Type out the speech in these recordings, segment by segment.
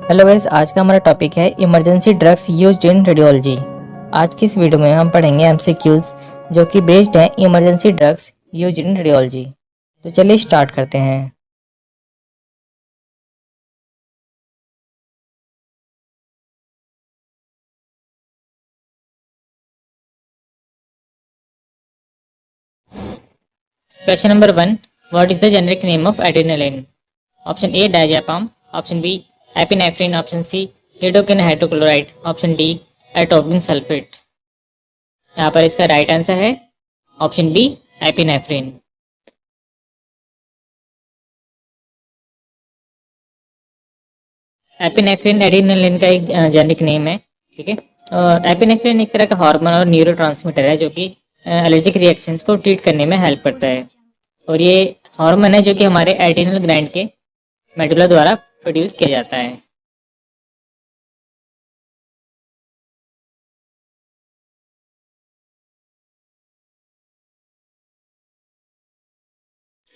Hello guys, आज का हमारा टॉपिक है emergency drugs used in radiology. आज की इस वीडियो में हम पढ़ेंगे एमसीक्यूज जो कि बेस्ड हैं emergency drugs used in radiology. तो चलिए स्टार्ट करते हैं। Question number 1, what is the generic name of adrenaline? Option A diazepam, option B epinephrine, option C lidocaine hydrochloride, option D atropine sulphate. यहाँ पर इसका राइट आंसर है option D epinephrine. Epinephrine adrenaline का एक generic name है। ठीक है, और एपिनेफ्रिन एक तरह का हार्मोन और न्यूरोट्रांसमीटर है जो कि एलर्जिक रिएक्शंस को ट्रीट करने में हेल्प करता है। और ये हार्मोन है जो कि हमारे एड्रेनल ग्लैंड के मेडुला द्वारा प्रोड्यूस किया जाता है।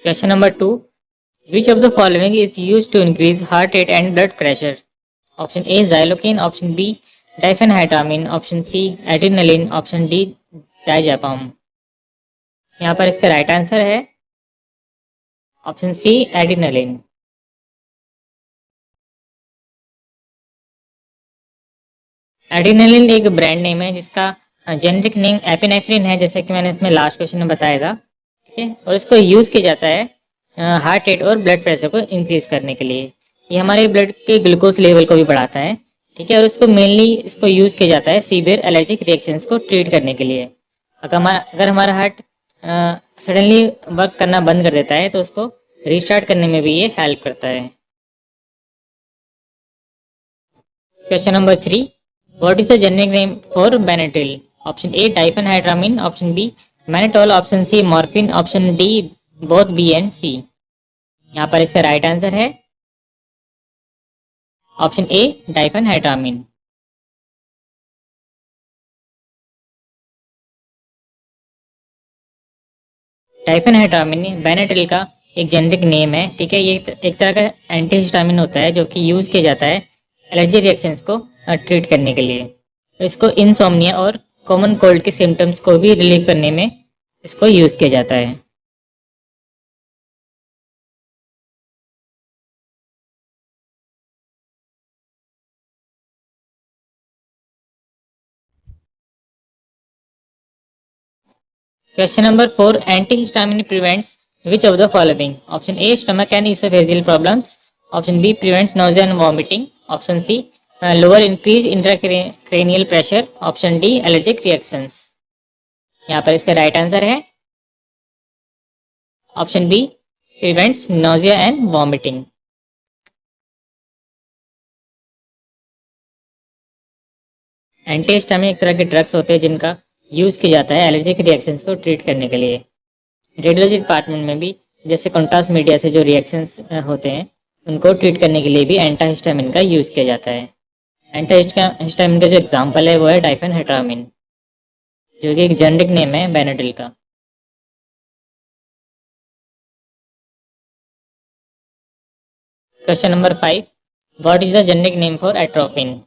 Question number 2, which of the following is used to increase heart rate and blood pressure? Option A xylocaine, option B diphenhydramine, option C adrenaline, option D diazepam. यहाँ पर इसका right answer है option C adrenaline. Adrenaline एक brand name है जिसका generic name epinephrine है, जैसे कि मैंने इसमें लास्ट क्वेश्चन में बताया था। ठीक है, और इसको यूज किया जाता है हार्ट रेट और ब्लड प्रेशर को इंक्रीज करने के लिए। ये हमारे ब्लड के ग्लूकोज लेवल को भी बढ़ाता है। ठीक है, और इसको मेनली इसको यूज किया जाता है सीवियर एलर्जिक रिएक्शंस को ट्रीट करने के लिए। अगर हमारा हार्ट सडनली वर्क करना बंद कर देता है तो उसको रिस्टार्ट करने में भी ये हेल्प करता है। Question number 3, what is the generic name for Benadryl? Option A diphenhydramine, option B mannitol, option C morphine, option D both B and C। यहाँ पर इसका राइट आंसर है ऑप्शन ए डाइफेनहाइड्रामिन। डाइफेनहाइड्रामिन बेनाड्रिल का एक जेनेरिक नेम है। ठीक है, ये एक तरह का एंटीहिस्टामिन होता है जो कि यूज किया जाता है एलर्जी रिएक्शंस को ट्रीट करने के लिए। तो इसको इंसोम्निया और कॉमन कोल्ड के सिम्टम्स को भी रिलीव करने में इसको यूज किया जाता है। Question number 4, antihistamine prevents which of the following? Option A stomach and esophageal problems, option B prevents nausea and vomiting, option C lower increased intracranial pressure, option D allergic reactions। यहाँ पर इसका right answer है option B prevents nausea and vomiting। Antihistamine एक तरह के drugs होते हैं जिनका यूज किया जाता है एलर्जिक रिएक्शंस को ट्रीट करने के लिए। रेडियोलॉजी डिपार्टमेंट में भी जैसे कॉन्ट्रास्ट मीडिया से जो रिएक्शंस होते हैं उनको ट्रीट करने के लिए भी एंटाहिस्टामिन का यूज किया जाता है। एंटाहिस्टामिन का जो एग्जांपल है वो है डाइफेनहाइड्रामिन, जो कि एक जेनेरिक नेम है बेनाड्रिल का। Question number 5, what is the generic name for atropine?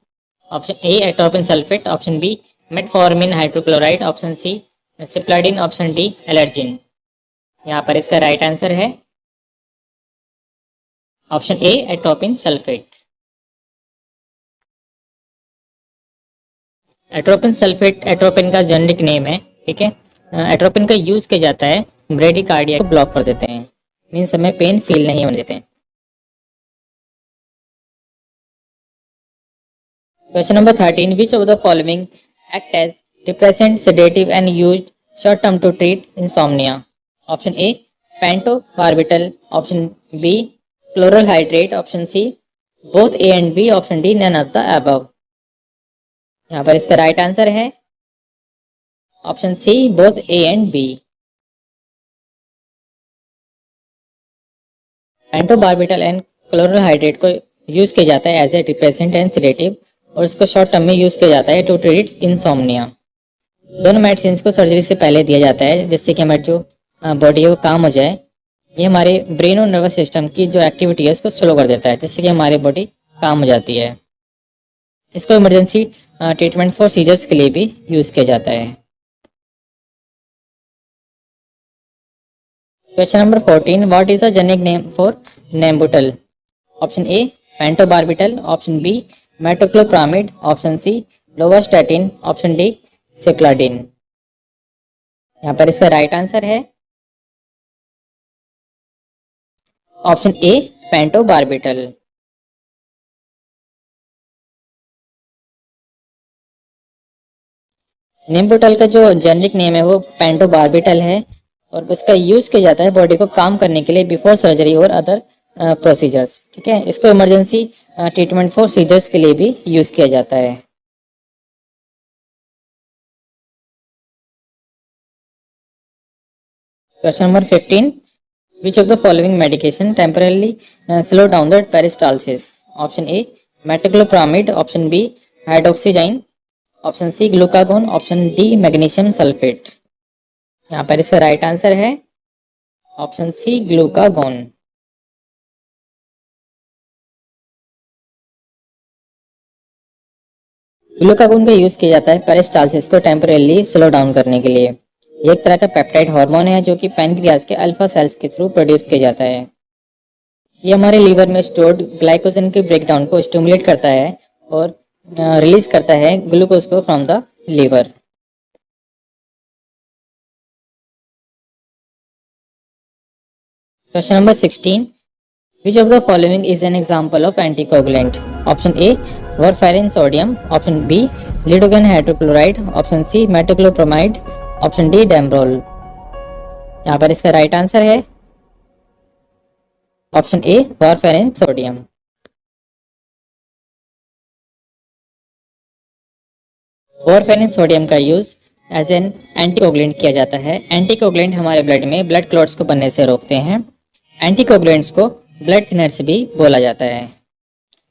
Option A atropine sulphate, option B metformin hydrochloride, option C cipladine, option D allergen. यहाँ पर इसका राइट आंसर है option A atropine sulphate. Atropine sulphate atropine का generic name है। ठीक है, atropine का use किया जाता है ब्रेडिकार्डिया को ब्लॉक कर देते हैं, मीन्स हमें पेन फील नहीं होने देते हैं। Question number 13, which of the following act as depressant, sedative and used short term to treat insomnia? Option A pentobarbital, option B chloral hydrate, option C both A and B, option D none of the above। यहाँ पर इसका right answer है option C both A and B. Pentobarbital and chloral hydrate को use किया जाता है as a depressant and sedative, और इसको शॉर्ट टर्म में यूज किया जाता है टू ट्रीट इंसोम्निया। दोनों मेडिसिन को सर्जरी से पहले दिया जाता है जिससे कि हमारी जो बॉडी है वो काम हो जाए। ये हमारे ब्रेन और नर्वस सिस्टम की जो एक्टिविटी है उसको स्लो कर देता है जिससे कि हमारी बॉडी काम हो जाती है। इसको इमरजेंसी ट्रीटमेंट फॉर सीजर्स के लिए भी यूज किया जाता है। Question number 14, what is the generic name for Nembutal? Option A pentobarbital, option B metoclopramide, option C lovastatin, option D cycladine. यहाँ पर इसका राइट आंसर है ऑप्शन ए पेंटोबार्बिटल। निम्बुटल का जो जेनरिक नेम है वो पेंटोबार्बिटल है और इसका यूज किया जाता है बॉडी को काम करने के लिए बिफोर सर्जरी और अदर प्रोसीजर्स। ठीक है, इसको इमरजेंसी ट्रीटमेंट फॉर सीजर्स के लिए भी यूज किया जाता है। Question number 15, which of the following medication temporarily slow down the peristalsis? Option A metoclopramide, option B hydroxyzine, option C glucagon, option D magnesium sulphate. यहाँ पर इसका राइट आंसर है ऑप्शन सी ग्लूकागोन। ग्लूकागोन का use किया जाता है peristalsis को temporarily slow down करने के लिए। ये एक तरह का पेप्टाइड हार्मोन है जो कि पैनक्रियाज के अल्फा सेल्स के थ्रू प्रोड्यूस किया जाता है। ये हमारे लीवर में स्टोर्ड ग्लाइकोजन के ब्रेकडाउन को स्टिमुलेट करता है और रिलीज करता है ग्लूकोज को from the liver. Question number 16, which of the following is an example of anticoagulant? Option A warfarin sodium, option B lidocaine hydrochloride, option C metoclopramide, option D Demerol. यहाँ पर इसका right answer है option A warfarin sodium। warfarin sodium का use as an anticoagulant किया जाता है। Anticoagulant हमारे blood में ब्लड क्लॉट्स को बनने से रोकते हैं। एंटीकोगुलेंट्स को ब्लड थिनर्स भी बोला जाता है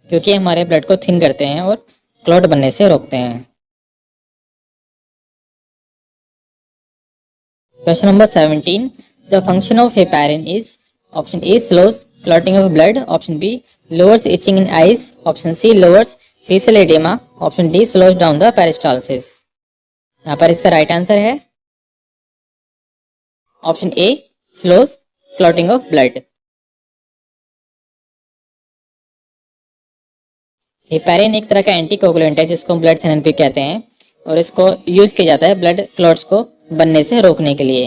क्योंकि हमारे ब्लड को थिन करते हैं और क्लॉट बनने से रोकते हैं। Question number 17, the function of heparin is? Option A slows clotting of blood, option B lowers itching in eyes, option C lowers facial oedema, option D slows down the peristalsis. यहाँ पर इसका right answer है option A slows clotting of blood. Heparin एक तरह का anticoagulant है जिसको blood thinner भी कहते हैं और इसको यूज किया जाता है ब्लड क्लॉट्स को बनने से रोकने के लिए।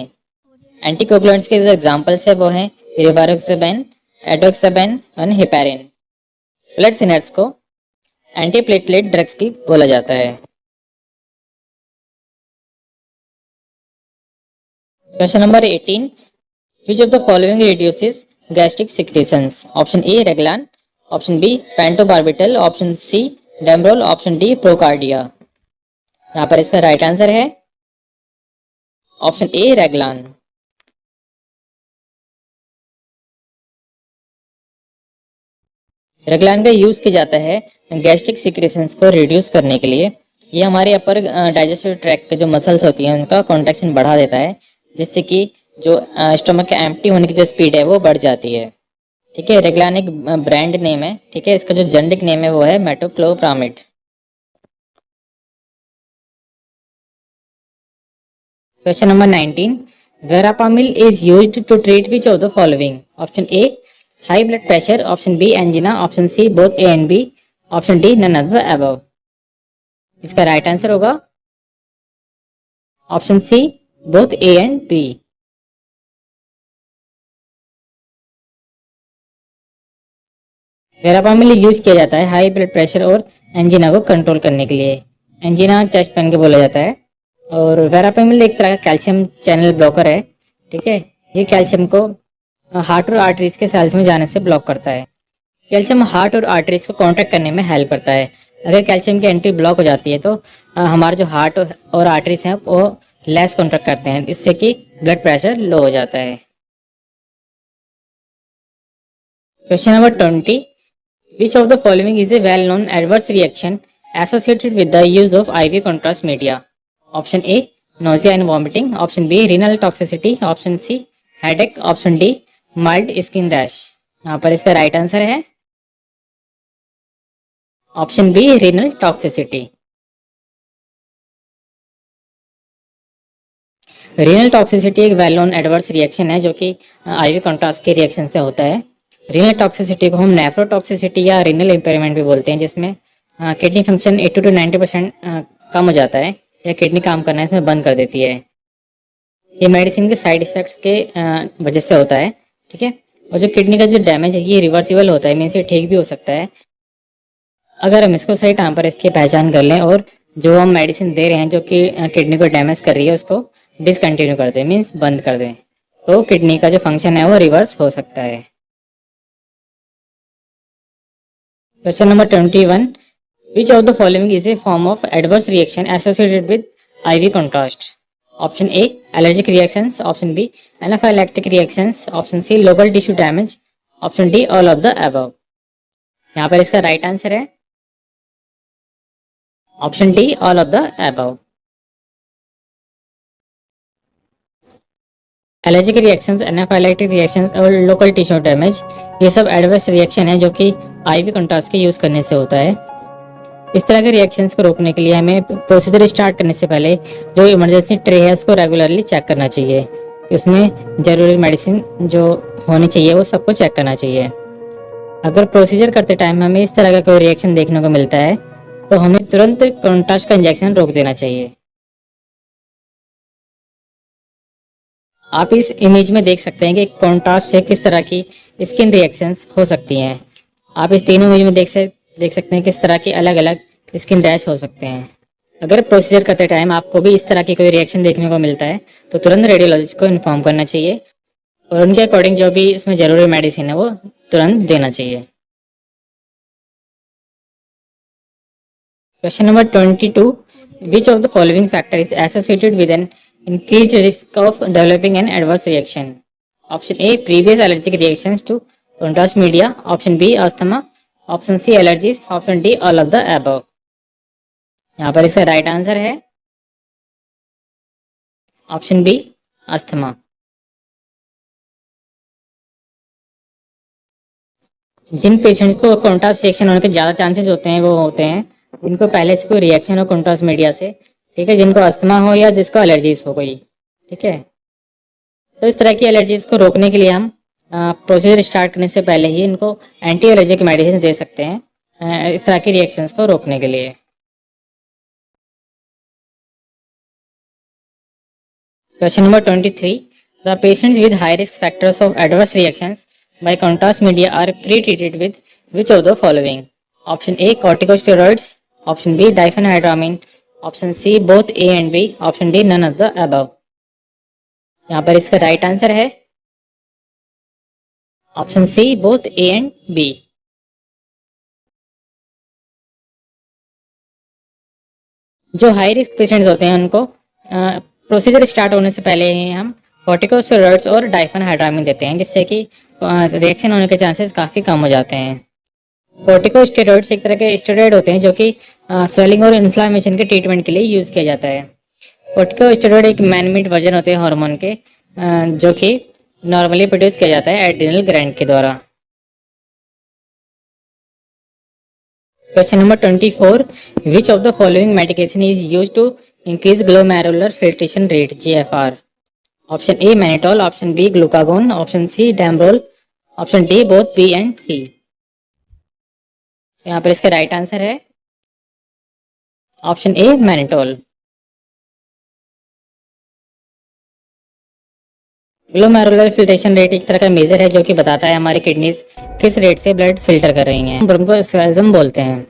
एंटीकोगुलेंट्स के जो एग्जांपल्स है वो हैं रिवारोक्साबेन, एडोक्साबेन और हेपारिन। ब्लड थिनर्स को एंटीप्लेटलेट ड्रग्स भी बोला जाता है। Question number 18, which of the following reduces gastric secretions? Option A Reglan, option B pentobarbital, option C Demerol, option D Procardia. यहाँ पर इसका राइट आंसर है ऑप्शन ए रेगलान। रेगलान का यूज किया जाता है गैस्ट्रिक सिक्रेशंस को रिड्यूस करने के लिए। ये हमारे अपर डाइजेस्टिव ट्रैक्ट के जो मसल्स होती हैं उनका कॉन्ट्रैक्शन बढ़ा देता है जिससे कि जो स्टमक के एम्प्टी होने की जो स्पीड है वो बढ़ जाती है। ठीक है, रेगलान एक ब्रांड नेम है। ठीक है, इसका जो जेनरिक नेम है वो है metoclopramide. Question number 19, verapamil is used to treat which of the following? Option A high blood pressure, option B angina, option C both A and B, option D none of the above. इसका right answer होगा option C both A and B. Verapamil use किया जाता है high blood pressure और angina को control करने के लिए। एंजिना चेस्ट पेन के बोला जाता है और वेरापामिल एक तरह का कैल्शियम चैनल ब्लॉकर है। ठीक है, ये कैल्शियम को हार्ट और आर्टरीज के सेल्स में जाने से ब्लॉक करता है। कैल्शियम हार्ट और आर्टरीज को कॉन्ट्रैक्ट करने में हेल्प करता है। अगर कैल्शियम की एंट्री ब्लॉक हो जाती है तो हमारे जो हार्ट और आर्टरीज हैं वो लेस कॉन्ट्रैक्ट करते हैं, इससे कि ब्लड प्रेशर लो हो जाता है। Question number 20, which of the following is a well-known adverse reaction associated with the use of IV contrast media? Option A nausea and vomiting, option B renal toxicity, option C headache, option D mild skin rash। यहाँ पर इसका right answer है option B renal toxicity. Renal toxicity एक well known adverse reaction है जो कि ivy contrast के reaction से होता है। रीनल टॉक्सिसिटी को हम नेफ्रोटॉक्सिसिटी या रीनल इम्पेयरमेंट भी बोलते हैं, जिसमें किडनी फंक्शन 80 to 90% कम हो जाता है या किडनी काम करना इसमें बंद कर देती है। ये मेडिसिन के साइड इफेक्ट्स के वजह से होता है, ठीक है। और जो किडनी का जो डैमेज है ये रिवर्सिबल होता है, मीन्स ये ठीक भी हो सकता है अगर हम इसको सही टाइम पर इसकी पहचान कर लें और जो हम मेडिसिन दे रहे हैं जो कि किडनी को डैमेज कर रही है उसको डिसकंटिन्यू कर दें, मीन्स बंद कर दें, तो किडनी का जो फंक्शन है वो रिवर्स हो सकता है। Question number 21, which of the following is a form of adverse reaction associated with IV contrast? Option A allergic reactions, option B anaphylactic reactions, option C local tissue damage, option D all of the above. यहाँ पर इसका right answer है option D all of the above. Allergic reactions, anaphylactic reactions और local tissue damage ये सब adverse reaction है जो कि आईवी कंट्रास्ट के यूज करने से होता है। इस तरह के रिएक्शंस को रोकने के लिए हमें प्रोसीजर स्टार्ट करने से पहले जो इमरजेंसी ट्रे है उसको रेगुलरली चेक करना चाहिए। उसमें जरूरी मेडिसिन जो होनी चाहिए वो सबको चेक करना चाहिए। अगर प्रोसीजर करते टाइम हमें इस तरह का कोई रिएक्शन देखने को मिलता है तो हमें तुरंत कंट्रास्ट का इंजेक्शन रोक देना चाहिए। आप इस इमेज में देख सकते हैं कि कॉन्ट्रास्ट से किस तरह की स्किन रिएक्शंस हो सकती हैं। आप इस तीनों इमेज में देख सकते हैं किस तरह की अलग अलग स्किन रैश हो सकते हैं। अगर प्रोसीजर करते टाइम आपको भी इस तरह की कोई रिएक्शन देखने को मिलता है तो तुरंत रेडियोलॉजिस्ट को इन्फॉर्म करना चाहिए और उनके अकॉर्डिंग जो भी इसमें जरूरी मेडिसिन है वो तुरंत देना चाहिए। Question number 22, which of the following factor is associated with an increased risk of developing an adverse reaction? Option A previous allergic reactions to contrast media, option B asthma, option C allergies, option D all of the above। यहाँ पर इसका right answer है option B asthma. जिन patients को contrast reaction होने के ज्यादा chances होते हैं वो होते हैं जिनको पहले से कोई रिएक्शन हो कॉन्ट्रास्ट मीडिया से, ठीक है, जिनको अस्थमा हो या जिसको एलर्जीज हो गई, ठीक है। तो इस तरह की एलर्जीज को रोकने के लिए हम प्रोसीजर स्टार्ट करने से पहले ही इनको एंटी एलर्जिक मेडिसिन दे सकते हैं इस तरह की रिएक्शंस को रोकने के लिए। Question number 23, the patients with high risk factors of adverse reactions by contrast media are pre treated with which of the following? Option A corticosteroids, option B diphenhydramine, option C both A and B, option D none of the above. यहाँ पर इसका right answer है option C both A and B. जो high risk patients होते हैं उनको procedure start होने से पहले ही हम कॉर्टिकोस्टेरॉइड्स और डाइफेनहाइड्रामिन देते हैं जिससे कि रिएक्शन होने के चांसेस काफ़ी कम हो जाते हैं। कॉर्टिकोस्टेरॉइड्स एक तरह के स्टेरॉइड होते हैं जो कि स्वेलिंग और इन्फ्लामेशन के ट्रीटमेंट के लिए यूज किया जाता है। कॉर्टिकोस्टेरॉइड एक मैनमेड वर्जन होते हैं हार्मोन के जो कि नॉर्मली प्रोड्यूस किया जाता है एड्रिनल ग्लैंड के द्वारा। Question number 24, which of the following medication is used to increase glomerular filtration rate GFR? Option A mannitol, option B glucagon, option C Demerol, option D both B and C. यहाँ पर इसका right answer है option A mannitol. Glomerular filtration rate एक तरह का major है जो कि बताता है हमारी किडनीज किस रेट से ब्लड फिल्टर कर रही हैं। ब्रोंकोस्पैज्म बोलते हैं।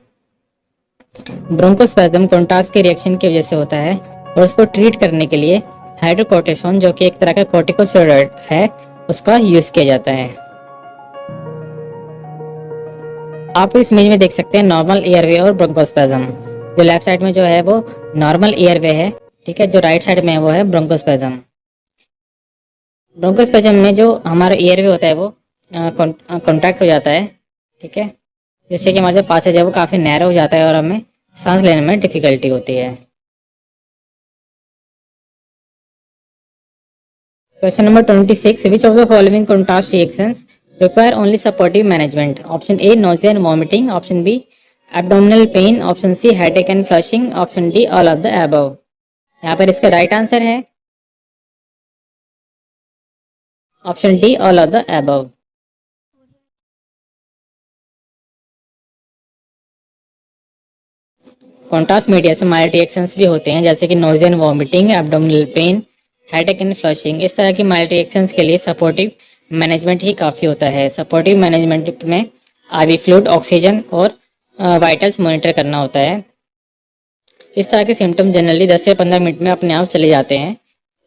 ब्रोंकोस्पैज्म कॉन्ट्रास्ट के रिएक्शन की वजह से होता है और उसको ट्रीट करने के लिए हाइड्रोकोर्टिसोन जो कि एक तरह का कॉर्टिकोस्टेरॉइड है उसका यूज किया जाता है। आप इस इमेज में देख सकते हैं नॉर्मल एयरवे और ब्रोंकोस्पैज्म। जो लेफ्ट साइड में जो है वो नॉर्मल एयरवे है, ठीक है, जो राइट साइड में है वो है ब्रोंकोस्पैज्म। ब्रोंकोस्पैज्म में जो हमारा एयरवे होता है वो कॉन्ट्रैक्ट हो जाता है, ठीक है, जिससे कि हमारा जो पासेज है वो काफी नैरो हो जाता है और हमें सांस लेने में डिफिकल्टी होती है। Question number 26, which of the following contrast reactions require only supportive management? Option A nausea and vomiting, option B abdominal pain, option C headache and flushing, option D all of the above. यहाँ पर इसका right answer है option D all of the above. Contrast media से mild reactions भी होते हैं, जैसे कि nausea and vomiting, abdominal pain, headache and flushing. इस तरह की माइल्ड रिएक्शंस के लिए सपोर्टिव मैनेजमेंट ही काफ़ी होता है। सपोर्टिव मैनेजमेंट में आईवी फ्लूइड, ऑक्सीजन और वाइटल्स मॉनिटर करना होता है। इस तरह के सिम्टम जनरली 10 से 15 मिनट में अपने आप चले जाते हैं,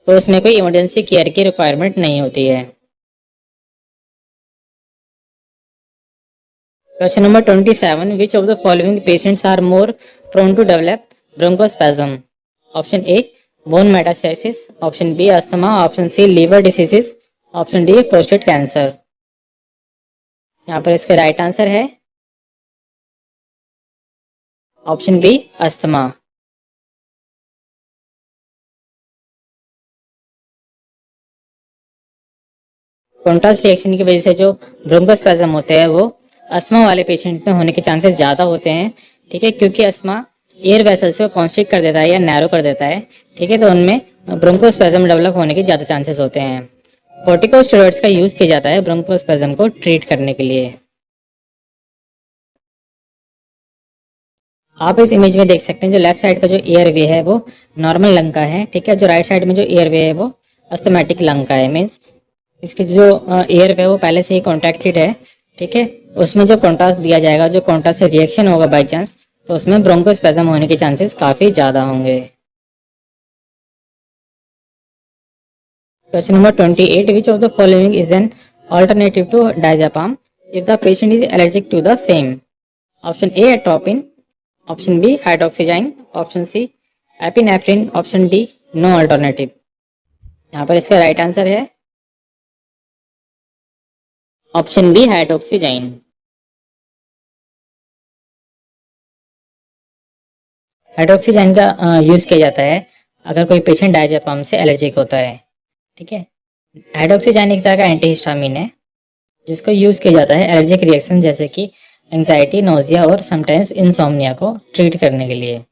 तो उसमें कोई इमरजेंसी केयर की रिक्वायरमेंट नहीं होती है। Question number 27, which of the following patients are more prone to develop bronchospasm? Option A bone metastasis, option B asthma, option C liver diseases, option D prostate cancer. यहाँ पर इसका right answer है option B asthma. Contrast reaction की वजह से जो bronchospasm होते हैं वो अस्थमा वाले पेशेंट्स में होने के चांसेस ज़्यादा होते हैं, ठीक है, क्योंकि अस्थमा एयर वेसल्स को कॉन्स्ट्रिक्ट कर देता है या नैरो कर देता है, ठीक है, तो उनमें ब्रोंकोस्पैज्म डेवलप होने के ज़्यादा चांसेस होते हैं। कॉर्टिकोस्टेरॉइड्स का यूज़ किया जाता है ब्रोंकोस्पैज्म को ट्रीट करने के लिए। आप इस इमेज में देख सकते हैं जो लेफ्ट साइड का जो एयर वे है वो नॉर्मल लंग का है, ठीक है, जो राइट साइड में जो एयर वे है वो अस्थमेटिक लंग का है। मीन्स इसके जो एयर वे वो पहले से ही कॉन्ट्रैक्टेड है, ठीक है, उसमें जो कॉन्ट्रास्ट दिया जाएगा, जो कॉन्ट्रास्ट से रिएक्शन होगा बाई चांस, तो उसमें ब्रोंकोस्पैज्म होने के चांसेस काफ़ी ज़्यादा होंगे। Question number 28, which of the following is an alternative to diazepam if the patient is allergic to the same? Option A atropine, option B hydroxyzine, option C epinephrine, option D no alternative. यहाँ पर इसका right answer है option B hydroxyzine. Hydroxyzine का use किया जाता है अगर कोई पेशेंट डायजेपाम से एलर्जिक होता है, ठीक है। हाइड्रोक्सीजाइन एक तरह का एंटीहिस्टामिन है जिसको यूज किया जाता है एलर्जिक रिएक्शन जैसे कि एंजाइटी, नोजिया और समटाइम्स इंसोम्निया को ट्रीट करने के लिए।